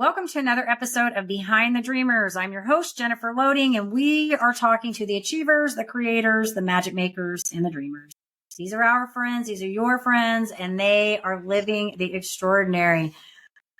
Welcome to another episode of Behind the Dreamers. I'm your host, Jennifer Loehding, and we are talking to the achievers, the creators, the magic makers, and the dreamers. These are our friends. These are your friends, and they are living the extraordinary.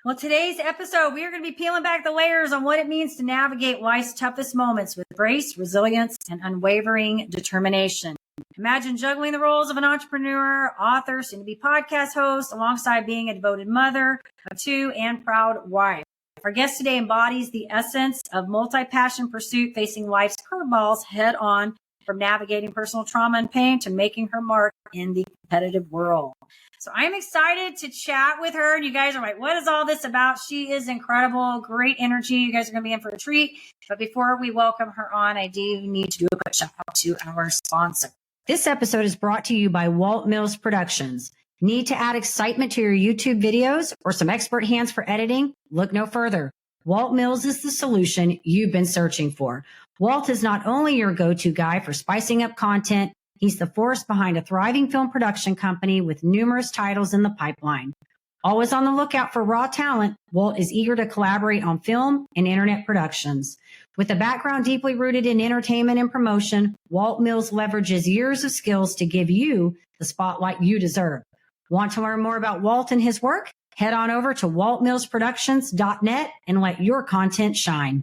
Well, today's episode, we are going to be peeling back the layers on what it means to navigate life's toughest moments with grace, resilience, and unwavering determination. Imagine juggling the roles of an entrepreneur, author, soon-to-be podcast host, alongside being a devoted mother of two and proud wife. Our guest today embodies the essence of multi-passion pursuit, facing life's curveballs head-on, from navigating personal trauma and pain to making her mark in the competitive world. So I'm excited to chat with her. And you guys are like, what is all this about? She is incredible, great energy. You guys are going to be in for a treat. But before we welcome her on, I do need to do a quick shout out to our sponsor. This episode is brought to you by Walt Mills Productions. Need to add excitement to your YouTube videos or some expert hands for editing? Look no further. Walt Mills is the solution you've been searching for. Walt is not only your go-to guy for spicing up content, he's the force behind a thriving film production company with numerous titles in the pipeline. Always on the lookout for raw talent, Walt is eager to collaborate on film and internet productions. With a background deeply rooted in entertainment and promotion, Walt Mills leverages years of skills to give you the spotlight you deserve. Want to learn more about Walt and his work? Head on over to waltmillsproductions.net and let your content shine.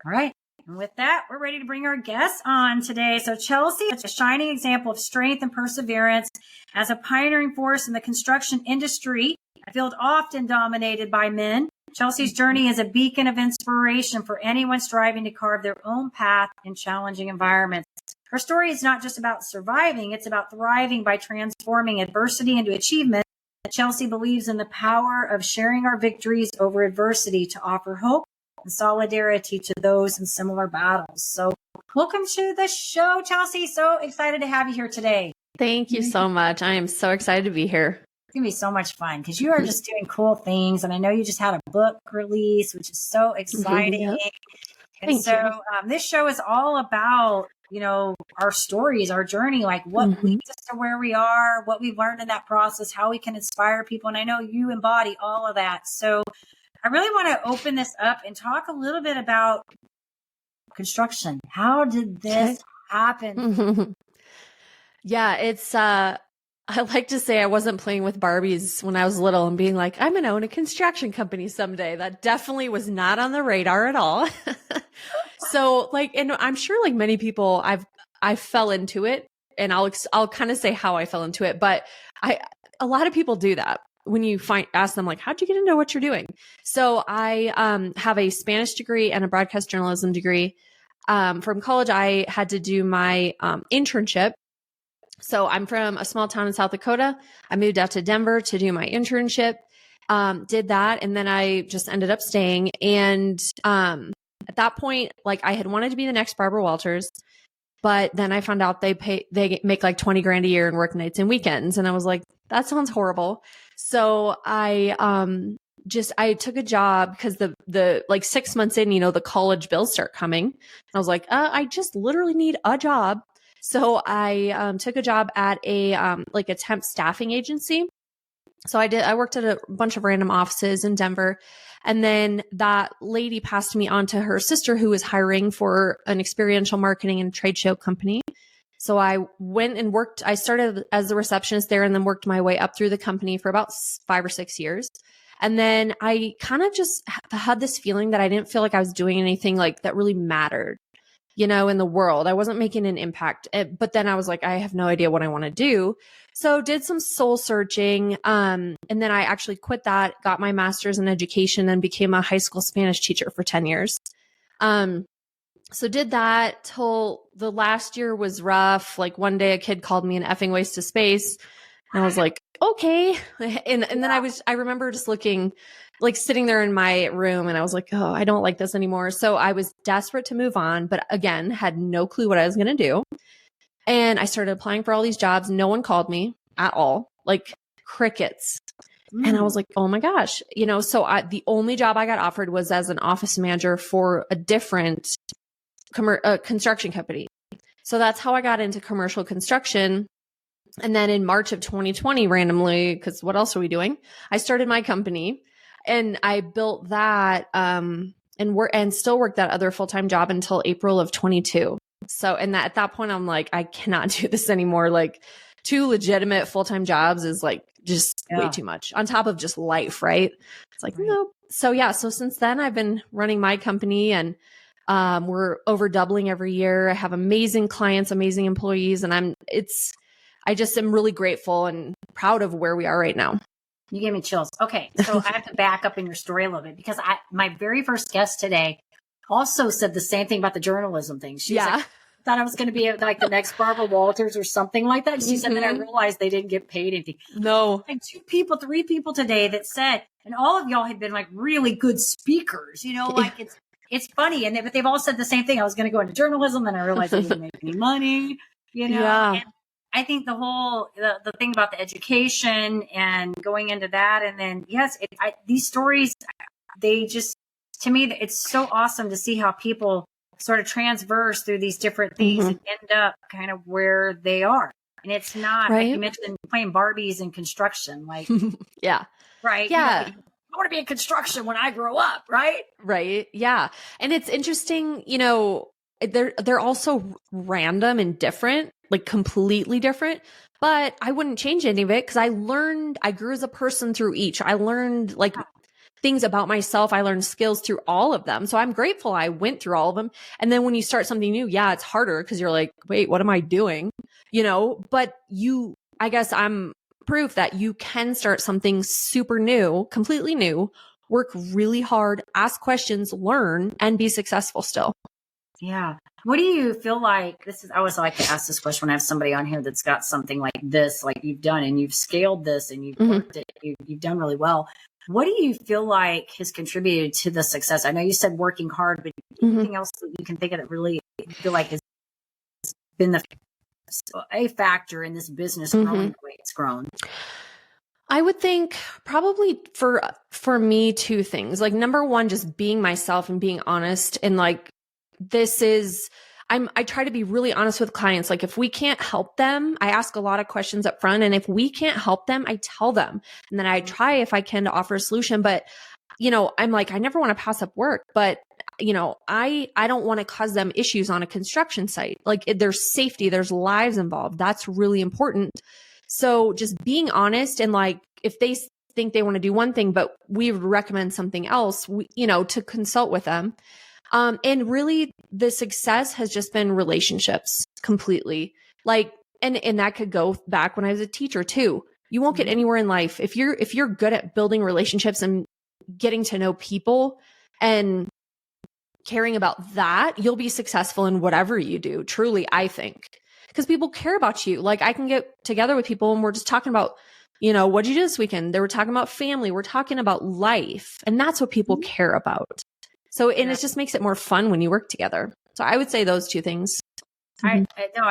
All right. And with that, we're ready to bring our guests on today. So Chelsea is a shining example of strength and perseverance as a pioneering force in the construction industry, a field often dominated by men. Chelsea's journey is a beacon of inspiration for anyone striving to carve their own path in challenging environments. Her story is not just about surviving, it's about thriving by transforming adversity into achievement. Chelsea believes in the power of sharing our victories over adversity to offer hope and solidarity to those in similar battles. So welcome to the show, Chelsea. So excited to have you here today. Thank you so much. I am so excited to be here. It's going to be so much fun because you are just doing cool things. And I know you just had a book release, which is so exciting. Yep. And Thank so this show is all about, you know, our stories, our journey, like what leads us to where we are, what we've learned in that process, how we can inspire people. And I know you embody all of that. So I really want to open this up and talk a little bit about construction. How did this happen? Yeah, it's, I like to say I wasn't playing with Barbies when I was little and being like, I'm going to own a construction company someday. That definitely was not on the radar at all. So like, and I'm sure like many people, I fell into it, and I'll kind of say how I fell into it, but a lot of people do that. When you ask them like, how'd you get into what you're doing? So I have a Spanish degree and a broadcast journalism degree. From college, I had to do my internship. So I'm from a small town in South Dakota. I moved out to Denver to do my internship, did that. And then I just ended up staying. And at that point, like I had wanted to be the next Barbara Walters, but then I found out they make like 20 grand a year and work nights and weekends. And I was like, that sounds horrible. So I took a job because the like 6 months in, you know, the college bills start coming. And I was like, I just literally need a job. So I took a job at a like a temp staffing agency. So I worked at a bunch of random offices in Denver. And then that lady passed me on to her sister, who was hiring for an experiential marketing and trade show company. So I went and worked. I started as the receptionist there and then worked my way up through the company for about 5 or 6 years. And then I kind of just had this feeling that I didn't feel like I was doing anything like that really mattered, you know, in the world. I wasn't making an impact. But then I was like, I have no idea what I want to do. So did some soul searching. And then I actually quit that, got my master's in education, and became a high school Spanish teacher for 10 years. So did that till the last year was rough. Like one day a kid called me an effing waste of space. And I was like, okay. And then I remember just looking, like sitting there in my room, and I was like, oh, I don't like this anymore. So I was desperate to move on, but again, had no clue what I was going to do. And I started applying for all these jobs. No one called me at all, like crickets. And I was like, oh my gosh, you know, so the only job I got offered was as an office manager for a different construction company. So that's how I got into commercial construction. And then in March of 2020, randomly, because what else are we doing? I started my company. And I built that, and still work that other full-time job until April of 22. So, and that at that point, I'm like, I cannot do this anymore. Like 2 legitimate full-time jobs is like just way too much on top of just life. Right. It's like, nope. So yeah. So since then I've been running my company, and we're over doubling every year. I have amazing clients, amazing employees, and I just am really grateful and proud of where we are right now. You gave me chills. Okay. So I have to back up in your story a little bit, because my very first guest today also said the same thing about the journalism thing. She was like, thought I was going to be like the next Barbara Walters or something like that. She said that I realized they didn't get paid anything. No. Like 2 people, 3 people today that said, and all of y'all had been like really good speakers, like it's funny. But they've all said the same thing. I was going to go into journalism, and I realized I didn't make any money, Yeah. And I think the thing about the education and going into that, and then, yes, these stories, they just, to me, it's so awesome to see how people sort of transverse through these different things and end up kind of where they are. And it's not, like you mentioned, playing Barbies in construction, like, yeah. Right. Yeah. I want to be in construction when I grow up. Right. Right. Yeah. And it's interesting, they're also random and different, like completely different, but I wouldn't change any of it, because I grew as a person through each. I learned like things about myself. I learned skills through all of them. So I'm grateful I went through all of them. And then when you start something new, it's harder, because you're like, wait, what am I doing? But I guess I'm proof that you can start something super new, completely new, work really hard, ask questions, learn, and be successful still. Yeah. What do you feel like? I always like to ask this question when I have somebody on here that's got something like this, like you've done, and you've scaled this, and you've worked it, you've done really well. What do you feel like has contributed to the success? I know you said working hard, but anything else that you can think of that really feel like has been a factor in this business growing the way it's grown? I would think probably for me, 2 things. Like, number one, just being myself and being honest. And like, I try to be really honest with clients. Like, if we can't help them, I ask a lot of questions up front. And if we can't help them, I tell them. And then I try, if I can, to offer a solution. But, I'm like, I never want to pass up work, but I don't want to cause them issues on a construction site. Like, there's safety, there's lives involved. That's really important. So just being honest, and like, if they think they want to do one thing, but we would recommend something else, to consult with them. And really the success has just been relationships completely. Like, and that could go back when I was a teacher too. You won't get anywhere in life if you're good at building relationships and getting to know people and caring about that, you'll be successful in whatever you do. Truly, I think, because people care about you. Like, I can get together with people and we're just talking about, what did you do this weekend? They were talking about family. We're talking about life. And that's what people care about. So, and it just makes it more fun when you work together. So I would say those 2 things. I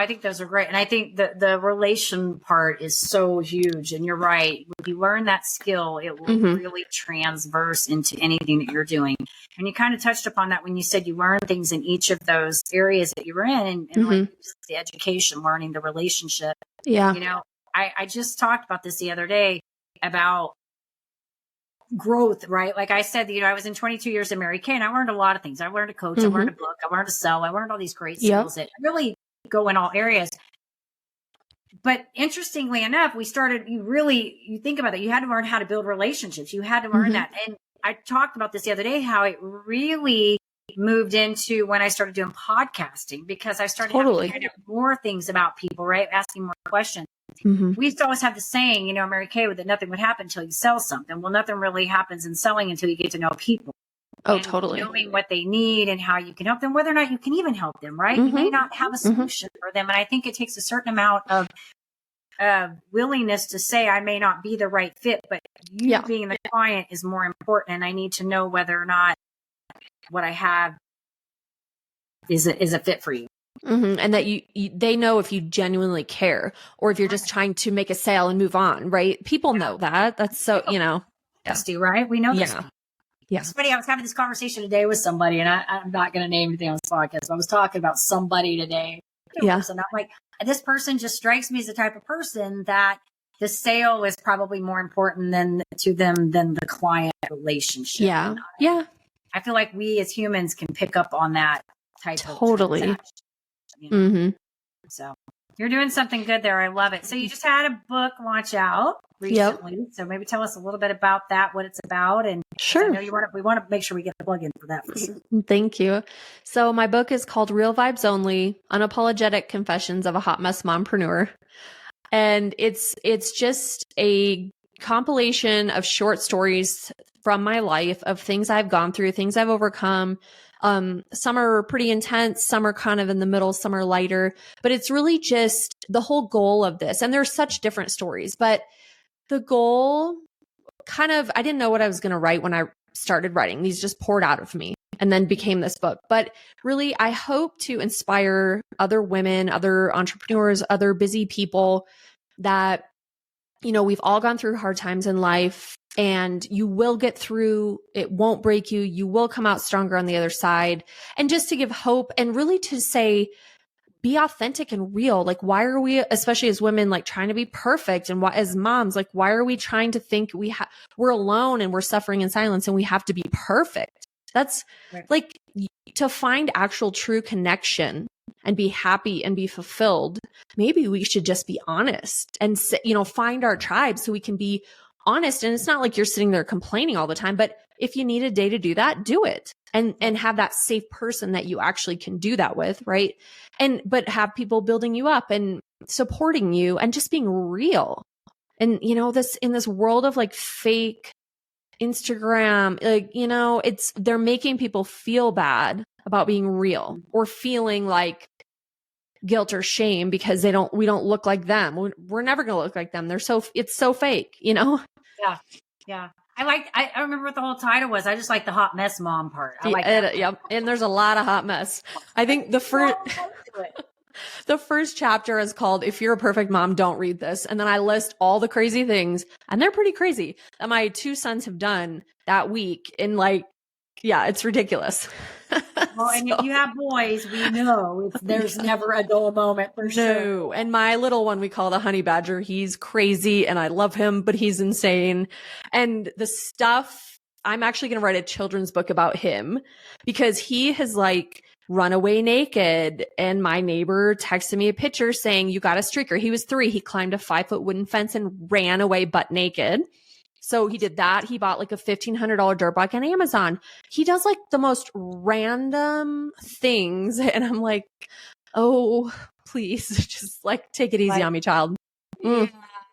think those are great. And I think the relation part is so huge. And you're right. When you learn that skill, it will really transverse into anything that you're doing. And you kind of touched upon that when you said you learn things in each of those areas that you were in, and like the education, learning the relationship. Yeah. I just talked about this the other day about growth, right? Like I said, I was in 22 years of Mary Kay, and I learned a lot of things. I learned to coach, I learned to book, I learned to sell, I learned all these great skills that really go in all areas. But interestingly enough, you think about it, you had to learn how to build relationships. You had to learn that. And I talked about this the other day, how it really moved into when I started doing podcasting, because I started having to find out more things about people, right? Asking more questions. We used to always have the saying, Mary Kay, that nothing would happen until you sell something. Well, nothing really happens in selling until you get to know people. Oh, totally. Knowing what they need and how you can help them, whether or not you can even help them, right? You may not have a solution for them. And I think it takes a certain amount of willingness to say, I may not be the right fit, but you being the client is more important. And I need to know whether or not what I have is a fit for you. And that they know if you genuinely care, or if you're just trying to make a sale and move on, right? People know that. That's so, right? We know this. Yeah. It's funny. I was having this conversation today with somebody, and I'm not going to name anything on this podcast, but I was talking about somebody today. And I'm like, this person just strikes me as the type of person that the sale is probably more important to them than the client relationship. Yeah. Yeah. I feel like we as humans can pick up on that type Totally. of transaction, you know? Mm-hmm. So you're doing something good there. I love it. So you just had a book launch out recently. Yep. So maybe tell us a little bit about that, what it's about. And sure. I know we want to make sure we get a plug in for that. For sure. Thank you. So my book is called Real Vibes Only: Unapologetic Confessions of a Hot Mess Mompreneur. And it's just a compilation of short stories from my life of things I've gone through, things I've overcome. Some are pretty intense, some are kind of in the middle, some are lighter, but it's really just the whole goal of this. And there's such different stories, but the goal I didn't know what I was going to write when I started writing. These just poured out of me and then became this book. But really, I hope to inspire other women, other entrepreneurs, other busy people that, we've all gone through hard times in life, and you will get through. It won't break you. You will come out stronger on the other side. And just to give hope and really to say, be authentic and real. Like, why are we, especially as women, like trying to be perfect? And as moms, like, why are we trying to think we're alone and we're suffering in silence and we have to be perfect? That's right. Like, to find actual true connection and be happy and be fulfilled. Maybe we should just be honest and, find our tribe so we can be honest. And it's not like you're sitting there complaining all the time, but if you need a day to do that, do it. And have that safe person that you actually can do that with, right? But have people building you up and supporting you and just being real. And, in this world of like fake Instagram, like, they're making people feel bad about being real or feeling like guilt or shame because we don't look like them. We're never going to look like them. It's so fake, Yeah. Yeah. I remember what the whole title was. I just like the hot mess mom part. I like that. Yep. And there's a lot of hot mess. I think the first chapter is called If You're a Perfect Mom, Don't Read This. And then I list all the crazy things, and they're pretty crazy, that my two sons have done that week. And it's ridiculous. Well, and if you have boys, we know there's never a dull moment for sure. No. And my little one, we call the honey badger. He's crazy and I love him, but he's insane. And the stuff, I'm actually going to write a children's book about him because he has run away naked. And my neighbor texted me a picture saying, you got a streaker. He was 3. He climbed a 5-foot wooden fence and ran away butt naked. So he did that. He bought a $1,500 dirt bike on Amazon. He does the most random things. And I'm like, oh, please just take it easy on me, child. Yeah.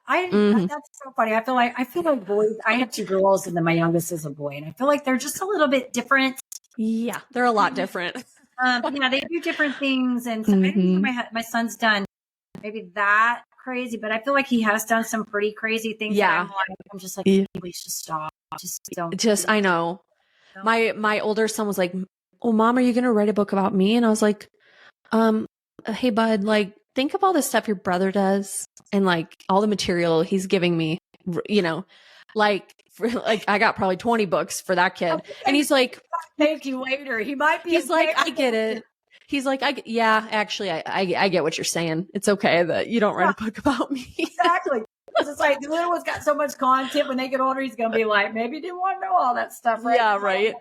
That's so funny. I feel like boys, I have 2 girls and then my youngest is a boy. And I feel like they're just a little bit different. Yeah, they're a lot different. They do different things. And so I think my son's done maybe that crazy, but I feel like he has done some pretty crazy things. Yeah. I'm just like, please just stop. I know. My older son was like, oh, Mom, are you going to write a book about me? And I was like, hey, bud, think of all the stuff your brother does and all the material he's giving me, I got probably 20 books for that kid. And he's like, thank you later. He might be. He's like, I get it. He's like, I get what you're saying. It's okay that you don't write a book about me. Exactly. It's like the little one's got so much content. When they get older, he's going to be like, maybe didn't want to know all that stuff. Right? Yeah, right.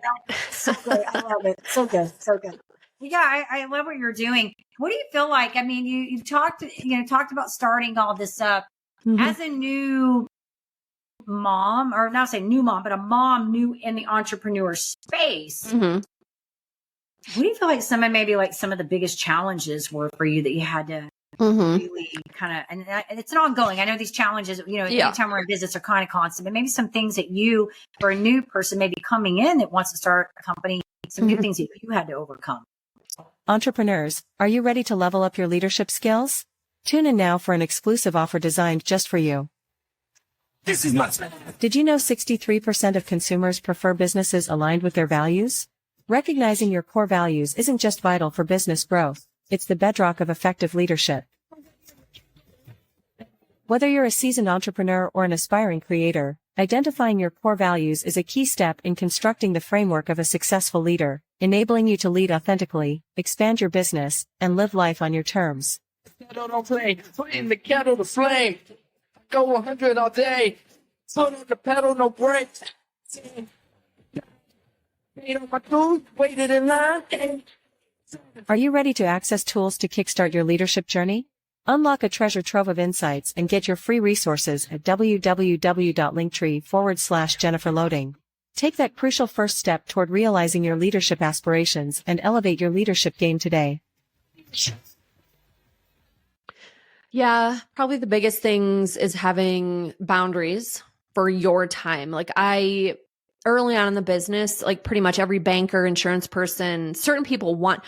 So good. I love it. So good. So good. Yeah, I love what you're doing. What do you feel like? I mean, you've talked about starting all this up as a new mom, or not say new mom, but a mom new in the entrepreneur space. What do you feel like some of the biggest challenges were for you that you had to really kind of, and it's an ongoing, I know these challenges, anytime we're in business are kind of constant, but maybe some things that you, for a new person, maybe coming in that wants to start a company, some new things that you had to overcome. Entrepreneurs, are you ready to level up your leadership skills? Tune in now for an exclusive offer designed just for you. This is nuts. Did you know 63% of consumers prefer businesses aligned with their values? Recognizing your core values isn't just vital for business growth, it's the bedrock of effective leadership. Whether you're a seasoned entrepreneur or an aspiring creator, identifying your core values is a key step in constructing the framework of a successful leader, enabling you to lead authentically, expand your business, and live life on your terms. Kettle don't play. Flame the kettle to flame. go 100 all day. Foot on the pedal, no brakes. Paid on my dues, waited in line. Are you ready to access tools to kickstart your leadership journey? Unlock a treasure trove of insights and get your free resources at www.linktree/Jennifer Loehding. Take that crucial first step toward realizing your leadership aspirations and elevate your leadership game today. Yeah, probably the biggest things is having boundaries for your time. Like early on in the business, like pretty much every banker, insurance person, certain people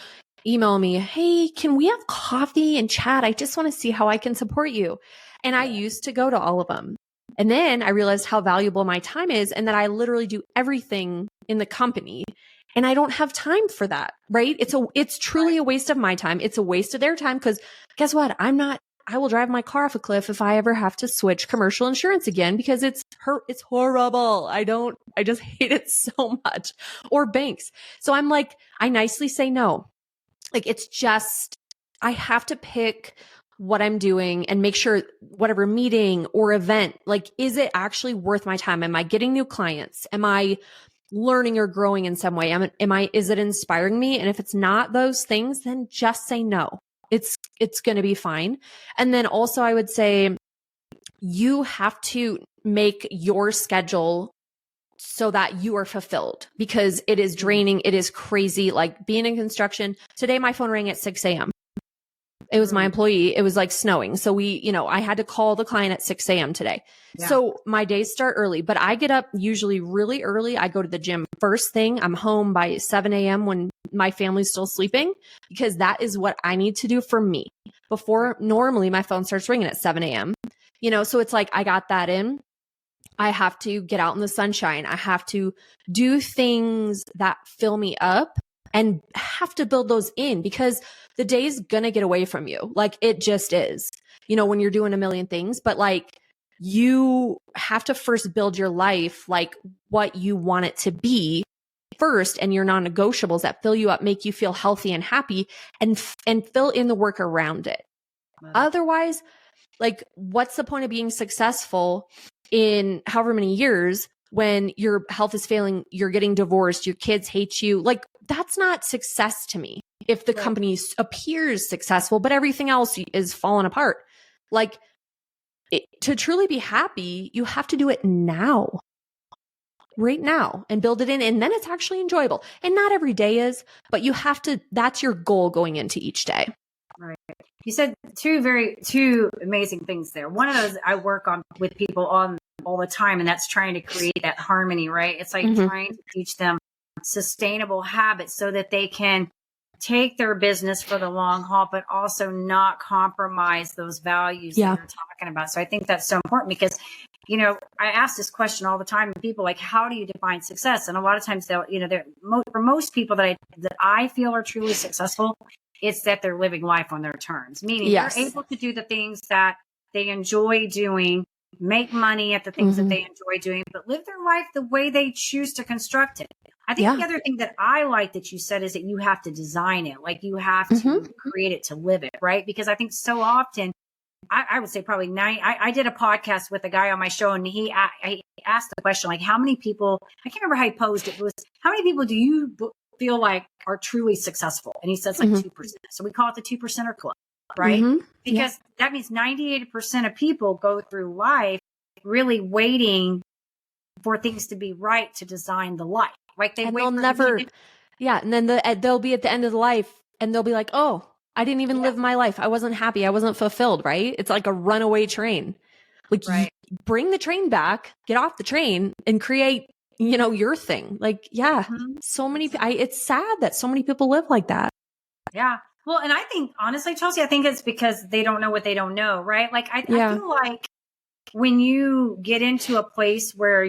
email me, hey, can we have coffee and chat? I just want to see how I can support you. And I used to go to all of them. And then I realized how valuable my time is and that I literally do everything in the company. And I don't have time for that, right? It's truly a waste of my time. It's a waste of their time because guess what? I will drive my car off a cliff if I ever have to switch commercial insurance again because it's horrible. I just hate it so much. Or banks. So I'm like, I nicely say no. Like it's just, I have to pick what I'm doing and make sure whatever meeting or event, like, is it actually worth my time? Am I getting new clients? Am I learning or growing in some way? Is it inspiring me? And if it's not those things, then just say no. It's going to be fine. And then also I would say you have to make your schedule so that you are fulfilled because it is draining. It is crazy. Like being in construction today, my phone rang at 6 a.m. It was my employee. It was like snowing. So I had to call the client at 6 a.m. today. Yeah. So my days start early, but I get up usually really early. I go to the gym first thing. I'm home by 7 a.m. when my family's still sleeping because that is what I need to do for me before normally my phone starts ringing at 7 a.m. So it's like, I got that in. I have to get out in the sunshine. I have to do things that fill me up and have to build those in because the day's gonna get away from you. Like it just is, when you're doing a million things, but like you have to first build your life like what you want it to be first and your non-negotiables that fill you up, make you feel healthy and happy and fill in the work around it. Otherwise, like what's the point of being successful in however many years when your health is failing, you're getting divorced, your kids hate you? Like that's not success to me. If the company appears successful, but everything else is falling apart. Like to truly be happy, you have to do it now, right now and build it in. And then it's actually enjoyable. And not every day is, but you have to, that's your goal going into each day. Right. You said two amazing things there. One of those I work on with people on all the time, and that's trying to create that harmony, right? It's like trying to teach them sustainable habits so that they can take their business for the long haul, but also not compromise those values that you're talking about. So I think that's so important because, I ask this question all the time to people, like, how do you define success? And a lot of times they'll, for most people that I feel are truly successful, it's that they're living life on their terms, meaning they're able to do the things that they enjoy doing, make money at the things that they enjoy doing, but live their life the way they choose to construct it. I think the other thing that I like that you said is that you have to design it. Like you have to create it to live it, right? Because I think so often, I would say probably I did a podcast with a guy on my show and I asked the question, like how many people, I can't remember how he posed it, but it was how many people do you feel like are truly successful? And he says like 2%. So we call it the 2%er club, right? Because that means 98% of people go through life really waiting for things to be right to design the life. Like and they'll never, and then they'll be at the end of the life and they'll be like, oh, I didn't even live my life. I wasn't happy. I wasn't fulfilled, right? It's like a runaway train. Like you bring the train back, get off the train and create, your thing. Like, so many, it's sad that so many people live like that. Yeah. Well, and I think honestly, Chelsea, I think it's because they don't know what they don't know, right? Like I feel like when you get into a place where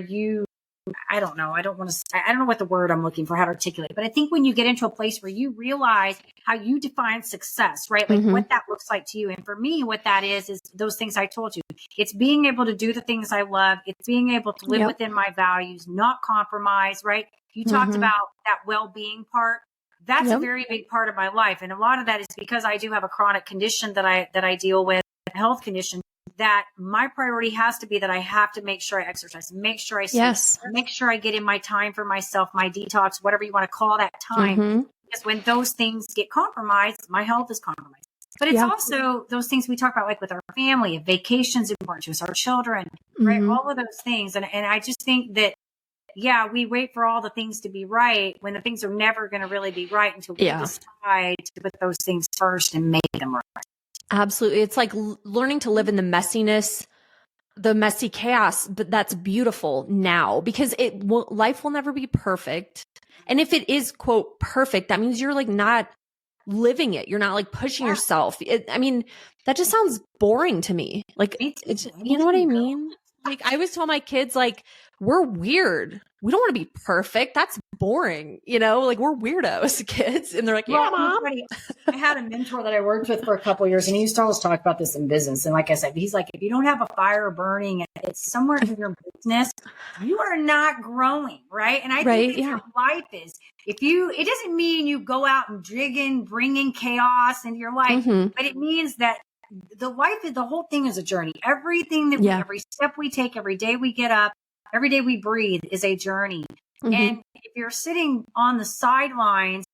I don't know what the word I'm looking for, how to articulate, but I think when you get into a place where you realize how you define success, right? Like what that looks like to you. And for me, what that is those things I told you. It's being able to do the things I love. It's being able to live within my values, not compromise, right? You talked about that well-being part. That's a very big part of my life. And a lot of that is because I do have a chronic condition that I deal with, a health condition. that my priority has to be that I have to make sure I exercise, make sure I sleep, Yes. make sure I get in my time for myself, my detox, whatever you want to call that time. Mm-hmm. Because when those things get compromised, my health is compromised. But it's also those things we talk about, like with our family, vacations important to us, our children, right? Mm-hmm. All of those things. And I just think that, yeah, we wait for all the things to be right when the things are never going to really be right until we decide to put those things first and make them right. Absolutely. It's like learning to live in the messiness, the messy chaos, but that's beautiful now because life will never be perfect. And if it is, quote, perfect, that means you're like not living it. You're not like pushing yourself. I mean, that just sounds boring to me. Like, it's, you know what I mean? Like I always tell my kids, like, we're weird. We don't want to be perfect. That's boring. You know, like we're weirdos, kids. And they're like, yeah, mom. I had a mentor that I worked with for a couple of years, and he used to always talk about this in business. And like I said, he's like, if you don't have a fire burning, it's somewhere in your business, you are not growing, right? And I think that's what life is. It doesn't mean you go out and bringing chaos into your life, but it means that the whole thing is a journey. Everything that every step we take, every day we get up, every day we breathe is a journey. And if you're sitting on the sidelines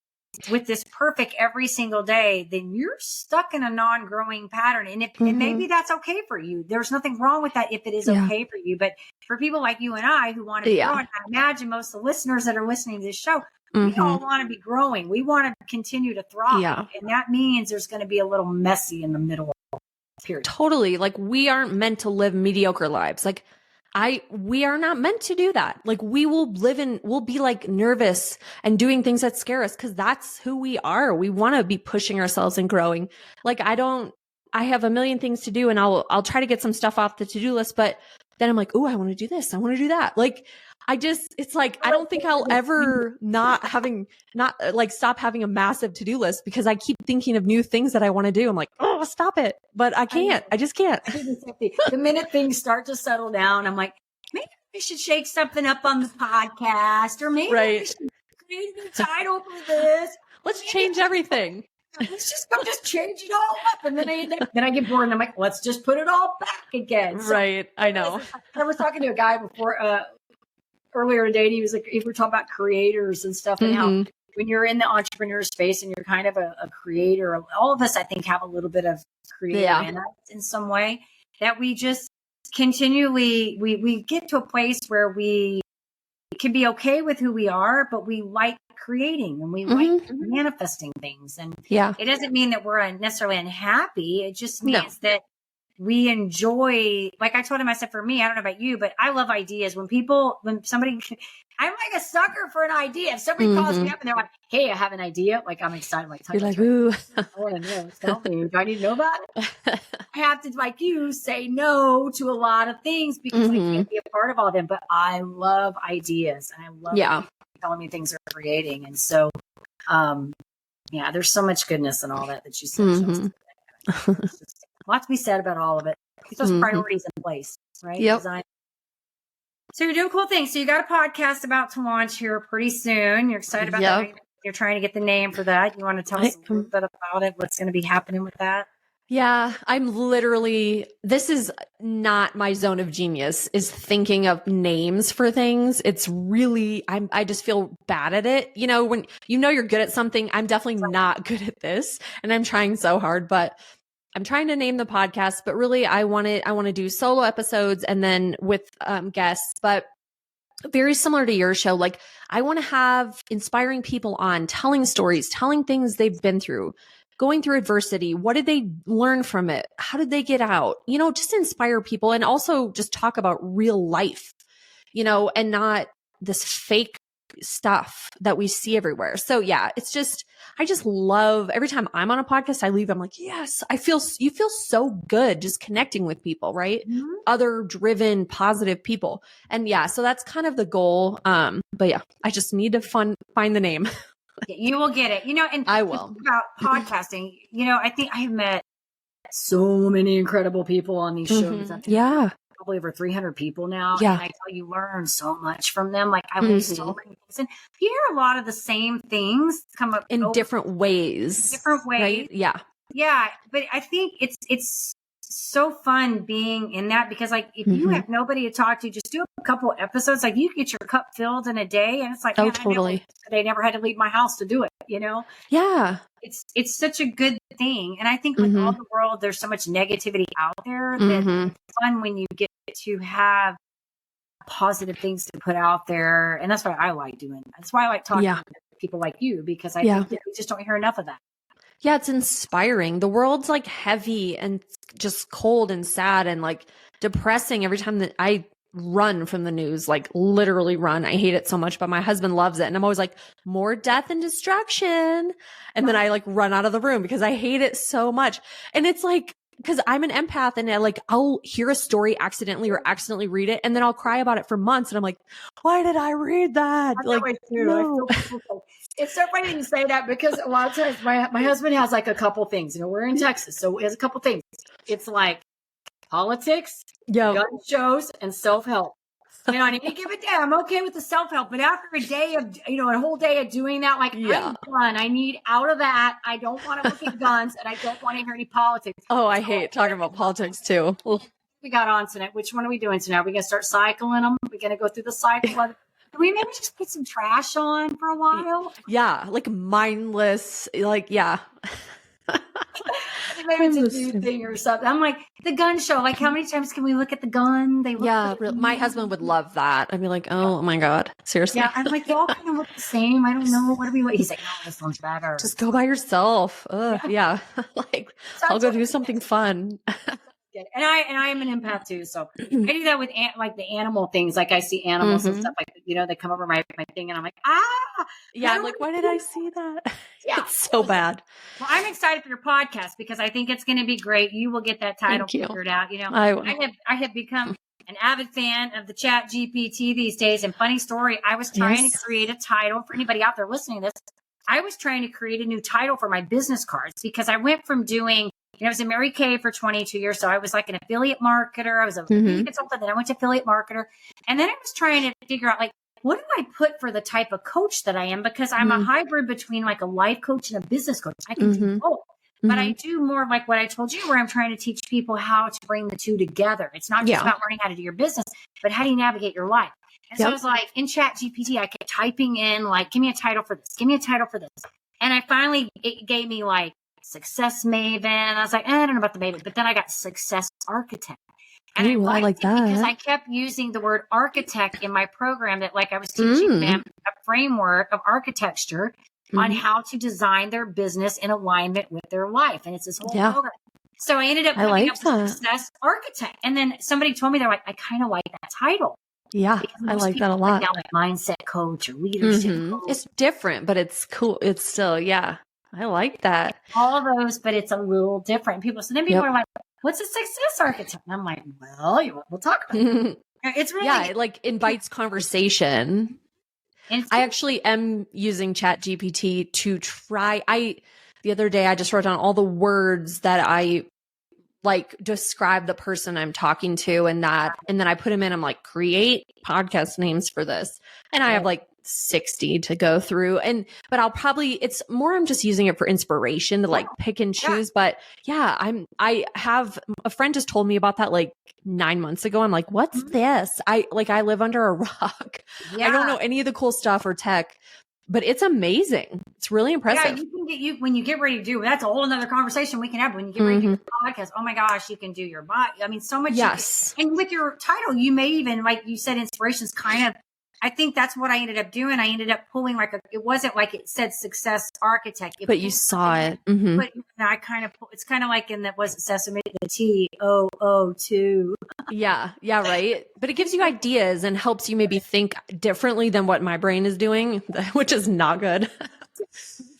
with this perfect every single day, then you're stuck in a non-growing pattern. And and maybe that's okay for you. There's nothing wrong with that if it is okay for you. But for people like you and I who want to be growing, I imagine most of the listeners that are listening to this show, we all want to be growing. We want to continue to thrive. Yeah. And that means there's going to be a little messy in the middle. Period. Totally. Like we aren't meant to live mediocre lives. Like we are not meant to do that. Like we'll be like nervous and doing things that scare us because that's who we are. We want to be pushing ourselves and growing. Like I have a million things to do and I'll try to get some stuff off the to-do list, but then I'm like, oh, I want to do this. I want to do that. Like it's like, I don't think I'll ever stop having a massive to-do list because I keep thinking of new things that I want to do. I'm like, oh, stop it. But I can't. I just can't. The minute things start to settle down, I'm like, maybe we should shake something up on the podcast, or maybe we should create a new title for this. Let's change everything. Let's just change it all up. And then I get bored and I'm like, let's just put it all back again. So, right. I know. I was talking to a guy earlier today, and he was like, if we're talking about creators and stuff, and how when you're in the entrepreneur space and you're kind of a creator, all of us, I think, have a little bit of creative in us in some way, that we just continually, we get to a place where we can be okay with who we are, but we like creating and we like manifesting things. And it doesn't mean that we're necessarily unhappy. It just means that we enjoy, like I told him, I said, for me, I don't know about you, but I love ideas. I'm like a sucker for an idea. If somebody calls me up and they're like, hey, I have an idea, like I'm excited. Like, you're like, ooh, I want to know. Tell me, do I need to know about it? I have to, like you, say no to a lot of things because I can't be a part of all of them, but I love ideas and I love telling me things are creating. And so, there's so much goodness in all that you said. Lots to be said about all of it. Get those priorities in place, right? Yep. So you're doing cool things. So you got a podcast about to launch here pretty soon. You're excited about that. You're trying to get the name for that. You want to tell us a little bit about it? What's going to be happening with that? Yeah, this is not my zone of genius, is thinking of names for things. It's really, I just feel bad at it. You know, when you're good at something, I'm definitely not good at this, and I'm trying so hard, but I'm trying to name the podcast, but really I want to do solo episodes and then with guests, but very similar to your show. Like I want to have inspiring people on, telling stories, telling things they've been through, going through adversity. What did they learn from it? How did they get out? You know, just inspire people and also just talk about real life, you know, and not this fake stuff that we see everywhere. So yeah, I just love every time I'm on a podcast, I leave, I'm like, yes, you feel so good just connecting with people, right? Other driven, positive people. And yeah, so that's kind of the goal. But yeah, I just need to find the name. You will get it, you know, and I will. About podcasting, you know, I think I've met so many incredible people on these shows. Yeah. Probably over 300 people now. Yeah. And I tell you, learn so much from them. Like I learn so many things. And you hear a lot of the same things come up in different ways. Right? Yeah. Yeah. But I think it's so fun being in that because like if you have nobody to talk to, just do a couple episodes. Like you get your cup filled in a day, and it's like, Oh, man, totally. they never had to leave my house to do it. You know? Yeah. It's such a good thing, and I think with all the world, there's so much negativity out there that it's fun when you get to have positive things to put out there, and that's why I like doing. That's why I like talking to people like you because I think that we just don't hear enough of that. Yeah, it's inspiring. The world's like heavy and just cold and sad and like depressing every time that I run from the news, like literally run. I hate it so much, but my husband loves it. And I'm always like, more death and destruction. And then I like run out of the room because I hate it so much. And it's like, because I'm an empath and I'll hear a story accidentally or accidentally read it. And then I'll cry about it for months. And I'm like, why did I read that? I'm like, that way too. no. It's so funny you say that because a lot of times my husband has like a couple things. You know, we're in Texas, so he has a couple things. It's like politics, gun shows, and self-help. You know, and any given day, I'm okay with the self-help. But after a day of, you know, a whole day of doing that, like, I'm done. I need out of that. I don't want to look at guns, and I don't want to hear any politics. Oh, I hate talking about politics, too. We got on tonight. Which one are we doing tonight? Are we going to start cycling them? We're going to go through the cycle. Can we maybe just put some trash on for a while? Yeah, like mindless, like, yeah. Maybe it's a new thing or something. I'm like, the gun show. Like, how many times can we look at the gun? My husband would love that. I'd be like, oh my God, seriously. Yeah, I'm like, they all kind of look the same. I don't know. What do we? He's like, no, this one's better. Just go by yourself. Yeah. Like, I'll go do something fun. And I am an empath too, so I do that with like the animal things. Like I see animals and stuff like, you know, they come over my thing, and I'm like, yeah. I'm like, why did I see that? Yeah, it's so bad. Well, I'm excited for your podcast because I think it's going to be great. You will get that title figured out. You know, I have become an avid fan of the Chat GPT these days. And funny story, I was trying to create a title for anybody out there listening to this. I was trying to create a new title for my business cards because I went from doing. You know, I was in Mary Kay for 22 years. So I was like an affiliate marketer. I was a consultant. Then I went to affiliate marketer. And then I was trying to figure out, like, what do I put for the type of coach that I am? Because I'm a hybrid between like a life coach and a business coach. I can do both. But I do more like what I told you, where I'm trying to teach people how to bring the two together. It's not just about learning how to do your business, but how do you navigate your life? And so I was like, in Chat GPT, I kept typing in, like, give me a title for this. Give me a title for this. And I finally, it gave me like, success maven. I was like, I don't know about the maven, but then I got success architect. And I like that because I kept using the word architect in my program, that like I was teaching them a framework of architecture on how to design their business in alignment with their life. And it's this whole program. So I ended up coming up with success architect. And then somebody told me, they're like, I kind of like that title. Yeah, I like that a lot. Like mindset coach or leadership coach. It's different, but it's cool. It's still, I like that. All those, but it's a little different. So then people are like, what's a success architect? And I'm like, well, we'll talk about it. It's really, it like invites conversation. I actually am using Chat GPT to try. The other day I just wrote down all the words that I like describe the person I'm talking to, and then I put them in. I'm like, create podcast names for this. And I have like 60 to go through, but I'll probably, it's more, I'm just using it for inspiration to like pick and choose. But I have a friend just told me about that like 9 months ago. I'm like, what's this? I live under a rock. I don't know any of the cool stuff or tech, but it's amazing. It's really impressive. Yeah, you can when you get ready to do, that's a whole nother conversation we can have when you get ready to do the podcast. Oh my gosh, you can do your body. I mean, so much. Yes. And with your title, you may even, like you said, inspiration's kind of, I think that's what I ended up doing. I ended up pulling like it wasn't like it said success architect. But you saw it. But I kind of, it's kind of like in that, was it Sesame, the TOO2. Yeah, right. But it gives you ideas and helps you maybe think differently than what my brain is doing, which is not good.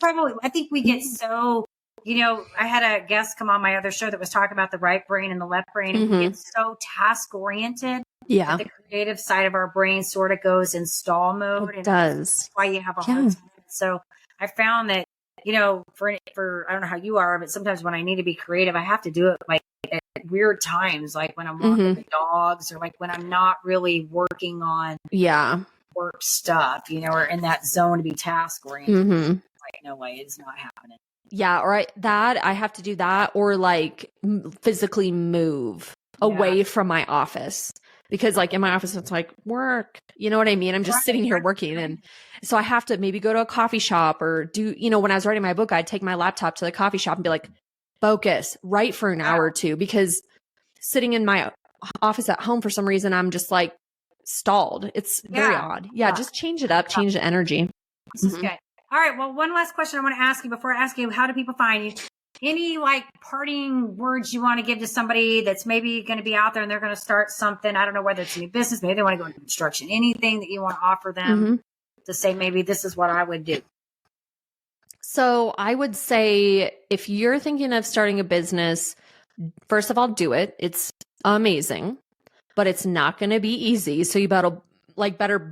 Probably, I think we get so, you know, I had a guest come on my other show that was talking about the right brain and the left brain. And we get so task oriented. Yeah. The creative side of our brain sort of goes in stall mode. It does. That's why you have a hard time. So I found that, you know, for I don't know how you are, but sometimes when I need to be creative, I have to do it like at weird times, like when I'm walking the dogs, or like when I'm not really working on work stuff, you know, or in that zone to be task oriented. Like, no way, it's not happening. Yeah. I have to do that or like physically move away from my office. Because like in my office, it's like work, you know what I mean? I'm just sitting here working. And so I have to maybe go to a coffee shop or do, when I was writing my book, I'd take my laptop to the coffee shop and be like, focus, write for an hour or two, because sitting in my office at home, for some reason, I'm just like stalled. It's very odd. Yeah. Just change it up, change the energy. This is good. All right. Well, one last question I want to ask you before I ask you, how do people find you? Any like parting words you want to give to somebody that's maybe going to be out there and they're going to start something? I don't know whether it's a new business, maybe they want to go into construction, anything that you want to offer them to say, maybe this is what I would do. So I would say if you're thinking of starting a business, first of all, do it. It's amazing, but it's not going to be easy. So you better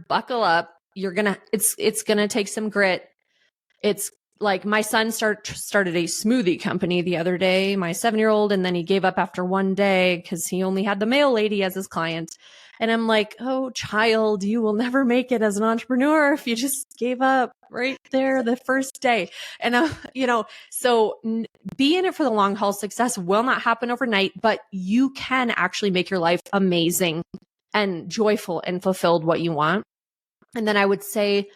buckle up. It's going to take some grit. It's like my son started a smoothie company the other day, my 7-year-old, and then he gave up after one day because he only had the mail lady as his client. And I'm like, oh, child, you will never make it as an entrepreneur if you just gave up right there the first day. And, so be in it for the long haul. Success will not happen overnight, but you can actually make your life amazing and joyful and fulfilled what you want. And then I would say,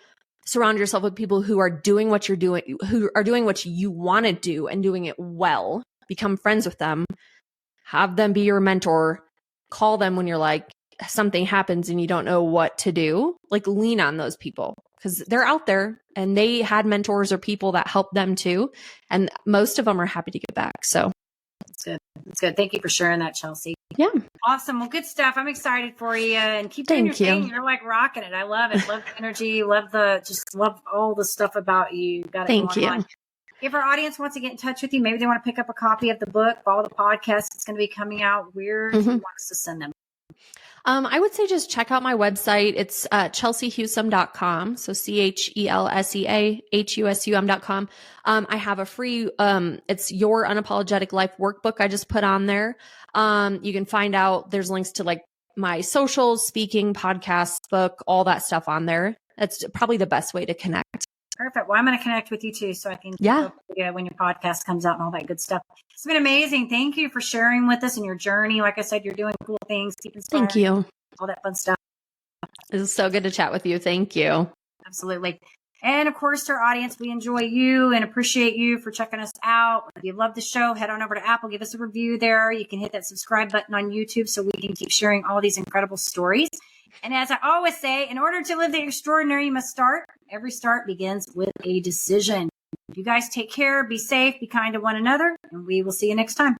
surround yourself with people who are doing what you're doing, who are doing what you want to do and doing it well. Become friends with them. Have them be your mentor. Call them when you're like, something happens and you don't know what to do. Like lean on those people because they're out there and they had mentors or people that helped them too. And most of them are happy to give back. So that's good. That's good. Thank you for sharing that, Chelsea. Yeah. Awesome. Well, good stuff. I'm excited for you and keep doing your thing. You're like rocking it. I love it. Love the energy. Love all the stuff about you. Got it. Thank you. On. If our audience wants to get in touch with you, maybe they want to pick up a copy of the book, follow the podcast. It's going to be coming out. Where do you want us to send them? I would say just check out my website. It's chelseahusum.com. So CHELSEAHUSUM.com. I have a free, it's Your Unapologetic Life workbook I just put on there. You can find out there's links to like my socials, speaking, podcasts, book, all that stuff on there. That's probably the best way to connect. Perfect. Well, I'm going to connect with you too, so I can when your podcast comes out and all that good stuff. It's been amazing. Thank you for sharing with us and your journey. Like I said, you're doing cool things. Keep inspiring. Thank you. All that fun stuff. It was so good to chat with you. Thank you. Absolutely. And of course, to our audience, we enjoy you and appreciate you for checking us out. If you love the show, head on over to Apple, give us a review there. You can hit that subscribe button on YouTube so we can keep sharing all these incredible stories. And as I always say, in order to live the extraordinary, you must start. Every start begins with a decision. You guys take care, be safe, be kind to one another, and we will see you next time.